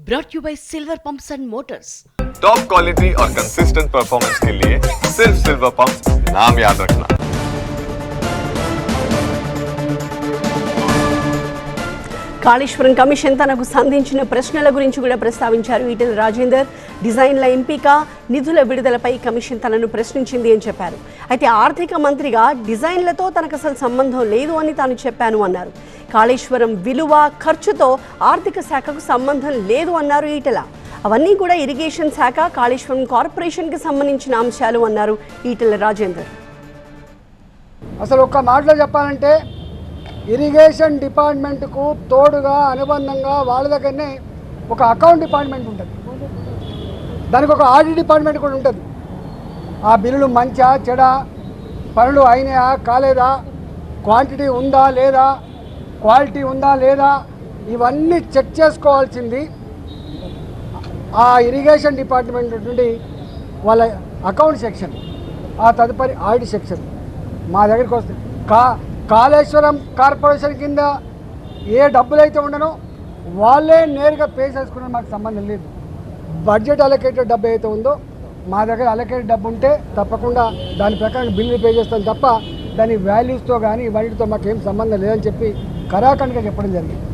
brought you by Silver Pumps and Motors. Top quality और consistent performance के लिए सिर्फ सिल्वर पंप्स नाम याद रखना। కాళేశ్వరం కమిషన్ తనకు సంధించిన ప్రశ్నల గురించి కూడా ప్రస్తావించారు ఈటెల రాజేందర్. డిజైన్ల ఎంపిక, నిధుల విడుదలపై కమిషన్ తనను ప్రశ్నించింది అని చెప్పారు. అయితే ఆర్థిక మంత్రిగా డిజైన్లతో తనకు అసలు సంబంధం లేదు అని తాను చెప్పాను అన్నారు. కాళేశ్వరం విలువ, ఖర్చుతో ఆర్థిక శాఖకు సంబంధం లేదు అన్నారు ఈటెల. అవన్నీ కూడా ఇరిగేషన్ శాఖ, కాళేశ్వరం కార్పొరేషన్కి సంబంధించిన అంశాలు అన్నారు ఈటెల రాజేందర్. అసలు ఒక్క మాటలో చెప్పాలంటే ఇరిగేషన్ డిపార్ట్మెంట్కు తోడుగా అనుబంధంగా వాళ్ళ దగ్గరనే ఒక అకౌంట్ డిపార్ట్మెంట్ ఉంటుంది, దానికి ఒక ఆడిట్ డిపార్ట్మెంట్ కూడా ఉంటుంది. ఆ బిల్లులు మంచా చెడా, పనులు అయినాయా కాలేదా, క్వాంటిటీ ఉందా లేదా, క్వాలిటీ ఉందా లేదా, ఇవన్నీ చెక్ చేసుకోవాల్సింది ఆ ఇరిగేషన్ డిపార్ట్మెంట్ నుండి వాళ్ళ అకౌంట్ సెక్షన్, ఆ తదుపరి ఆడిట్ సెక్షన్ మా దగ్గరికి వస్తుంది. కాళేశ్వరం కార్పొరేషన్ కింద ఏ డబ్బులు అయితే ఉండనో వాళ్ళే నేరుగా పే చేసుకునే మాకు సంబంధం లేదు. బడ్జెట్ అలొకేటెడ్ డబ్బు అయితే ఉందో మా దగ్గర అలొకేటెడ్ డబ్బు ఉంటే తప్పకుండా దాని ప్రకారం బిల్లు పే చేస్తాం తప్ప దాని వాల్యూస్తో కానీ వాటితో మాకు ఏం సంబంధం లేదని చెప్పి కరాఖండ్గా చెప్పడం జరిగింది.